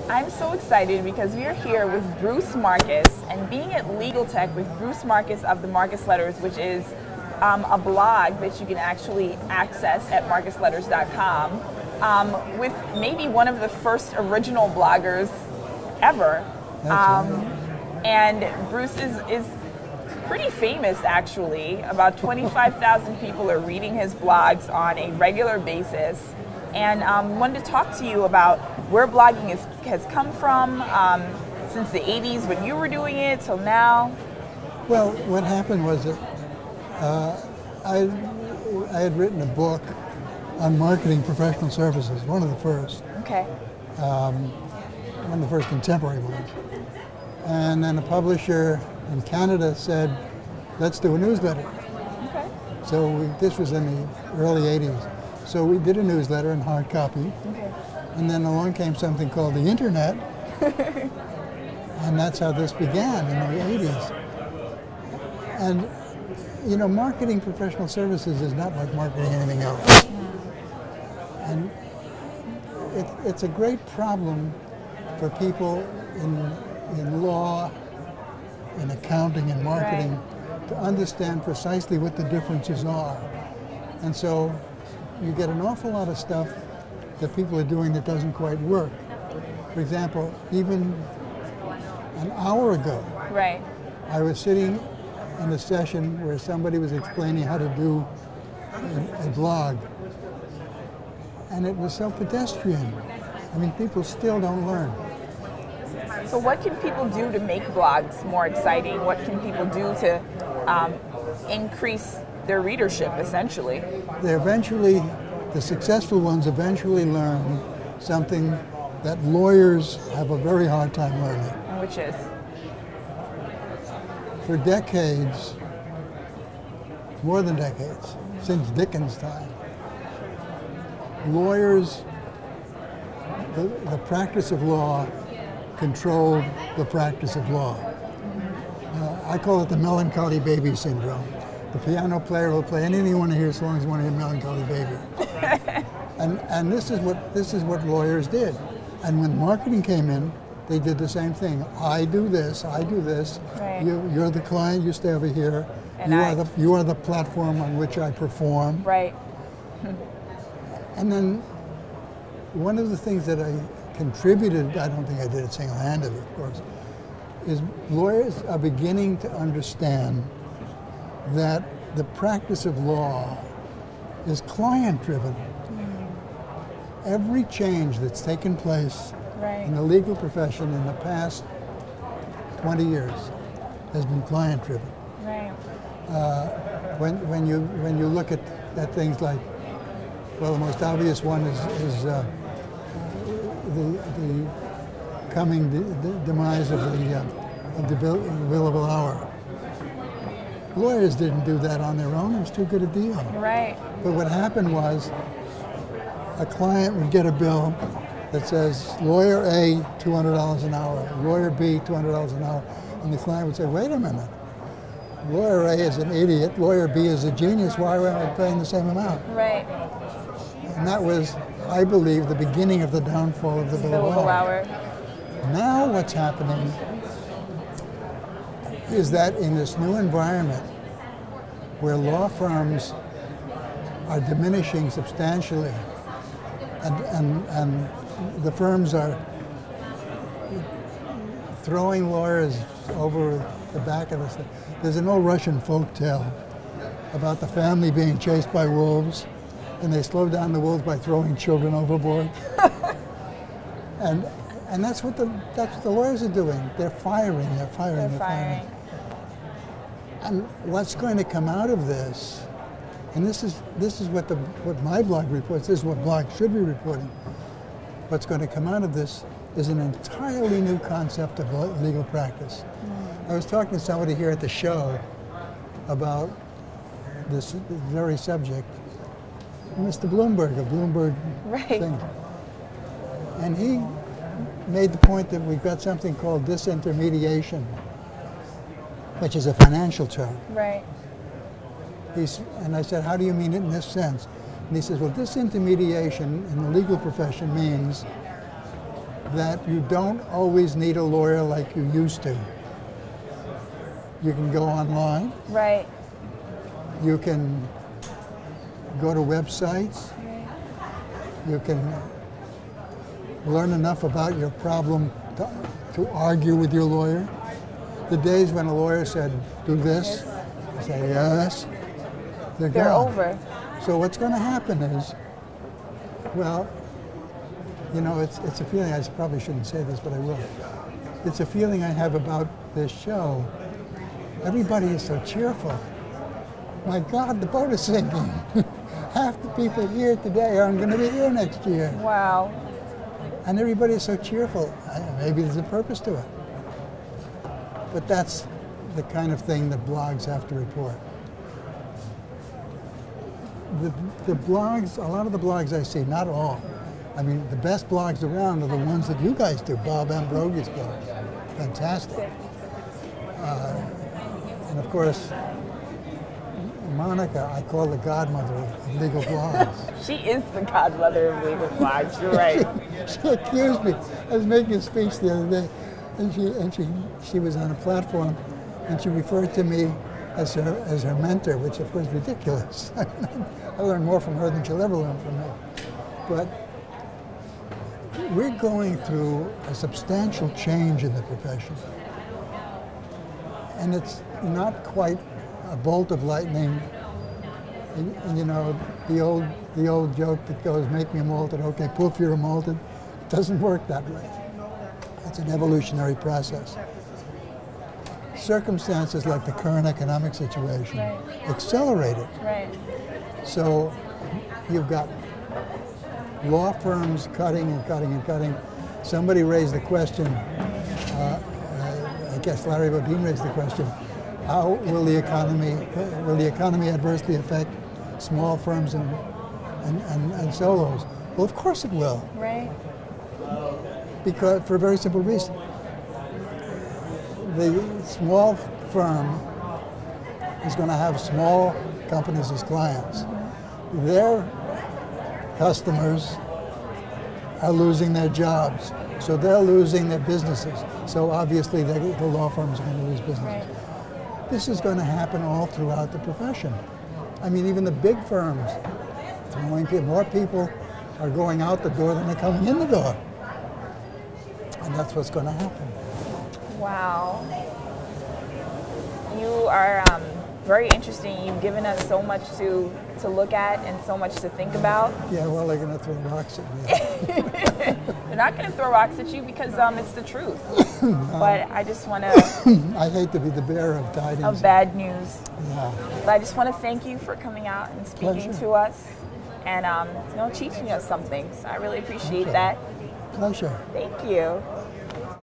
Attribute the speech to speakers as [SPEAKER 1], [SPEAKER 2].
[SPEAKER 1] I'm so excited because we are here with Bruce Marcus, and being at LegalTech with Bruce Marcus of the Marcus Letters, which is a blog that you can actually access at marcusletters.com, with maybe one of the first original bloggers ever. And Bruce is pretty famous, actually. About 25,000 people are reading his blogs on a regular basis. And wanted to talk to you about where blogging has come from since the 80s when you were doing it till now.
[SPEAKER 2] Well, what happened was that I had written a book on marketing professional services, one of the first.
[SPEAKER 1] Okay.
[SPEAKER 2] One of the first contemporary ones. And then a publisher in Canada said, let's do a newsletter.
[SPEAKER 1] Okay.
[SPEAKER 2] So this was in the early 80s. So we did a newsletter in hard copy.
[SPEAKER 1] Okay.
[SPEAKER 2] And then along came something called the internet. And that's how this began in the 80s. And, you know, marketing professional services is not like marketing anything else. And it's a great problem for people in law, in accounting and marketing, to understand precisely what the differences are. And so you get an awful lot of stuff that people are doing that doesn't quite work. For example, even an hour ago, I was sitting in a session where somebody was explaining how to do a blog, and it was so pedestrian. I mean, people still don't learn.
[SPEAKER 1] So what can people do to make blogs more exciting? What can people do to increase their readership, essentially?
[SPEAKER 2] The successful ones eventually learn something that lawyers have a very hard time learning.
[SPEAKER 1] Which is?
[SPEAKER 2] For decades, more than decades, since Dickens' time, lawyers, the practice of law controlled the practice of law. I call it the melancholy baby syndrome. The piano player will play anything you want to hear as long as you want to hear Melancholy Baby. and this is what lawyers did. And when marketing came in, they did the same thing. I do this.
[SPEAKER 1] Right.
[SPEAKER 2] You're the client, you stay over here.
[SPEAKER 1] And
[SPEAKER 2] you are the platform on which I perform.
[SPEAKER 1] Right.
[SPEAKER 2] And then one of the things that I contributed, I don't think I did it single-handedly, of course, is lawyers are beginning to understand that the practice of law is client-driven. Every change that's taken place in the legal profession in the past 20 years has been client-driven.
[SPEAKER 1] Right.
[SPEAKER 2] When you look at things like, well, the most obvious one is the coming demise of the billable hour. Lawyers didn't do that on their own. It was too good a deal.
[SPEAKER 1] Right.
[SPEAKER 2] But what happened was a client would get a bill that says, lawyer A, $200 an hour, lawyer B, $200 an hour. And the client would say, wait a minute. Lawyer A is an idiot. Lawyer B is a genius. Why am I paying the same amount?
[SPEAKER 1] Right.
[SPEAKER 2] And that was, I believe, the beginning of the downfall of the billable hour. Now what's happening is that in this new environment where law firms are diminishing substantially and the firms are throwing lawyers over the back of us. There's an old Russian folk tale about the family being chased by wolves, and they slow down the wolves by throwing children overboard. and that's what the lawyers are doing. They're firing. And what's going to come out of this, and this is what my blog reports, this is what blogs should be reporting. What's going to come out of this is an entirely new concept of legal practice. I was talking to somebody here at the show about this very subject, Mr. Bloomberg, a Bloomberg thing. And he made the point that we've got something called disintermediation, which is a financial term.
[SPEAKER 1] Right.
[SPEAKER 2] And I said, how do you mean it in this sense? And he says, well, disintermediation in the legal profession means that you don't always need a lawyer like you used to. You can go online.
[SPEAKER 1] Right.
[SPEAKER 2] You can go to websites. You can learn enough about your problem to argue with your lawyer. The days when a lawyer said, do this, you say yes, they're gone.
[SPEAKER 1] Over.
[SPEAKER 2] So what's going to happen is, well, you know, it's a feeling, I probably shouldn't say this, but I will. It's a feeling I have about this show. Everybody is so cheerful. My God, the boat is sinking. Half the people here today aren't going to be here next year.
[SPEAKER 1] Wow.
[SPEAKER 2] And everybody is so cheerful. Maybe there's a purpose to it. But that's the kind of thing that blogs have to report. The blogs, a lot of the blogs I see, not all. I mean, the best blogs around are the ones that you guys do, Bob Ambrogi's blogs. Fantastic. And of course, Monica, I call the godmother of legal blogs.
[SPEAKER 1] She is the godmother of legal blogs, you're right.
[SPEAKER 2] She accused me. I was making a speech the other day, and she was on a platform, and she referred to me as her mentor, which of course is ridiculous. I learned more from her than she'll ever learn from me. But we're going through a substantial change in the profession. And it's not quite a bolt of lightning. And you know, the old joke that goes, make me a malted, okay, poof, you're a malted. It doesn't work that way. It's an evolutionary process. Circumstances like the current economic situation accelerate it.
[SPEAKER 1] Right.
[SPEAKER 2] So you've got law firms cutting and cutting and cutting. Somebody raised the question, I guess Larry Bodine raised the question, how will the economy adversely affect small firms and solos? Well, of course it will.
[SPEAKER 1] Right.
[SPEAKER 2] Because, for a very simple reason. The small firm is going to have small companies as clients. Their customers are losing their jobs, so they're losing their businesses. So obviously the law firms are going to lose businesses.
[SPEAKER 1] Right.
[SPEAKER 2] This is going to happen all throughout the profession. I mean, even the big firms, more people are going out the door than are coming in the door. And that's what's going to happen.
[SPEAKER 1] Wow. You are very interesting. You've given us so much to look at and so much to think about.
[SPEAKER 2] Yeah, well, they're going to throw rocks at me.
[SPEAKER 1] They're not going to throw rocks at you because it's the truth. But I just want to...
[SPEAKER 2] I hate to be the bearer of tidings.
[SPEAKER 1] Of bad news.
[SPEAKER 2] Yeah.
[SPEAKER 1] But I just want to thank you for coming out and speaking to us and teaching us some things. I really appreciate that.
[SPEAKER 2] Pleasure.
[SPEAKER 1] Thank you.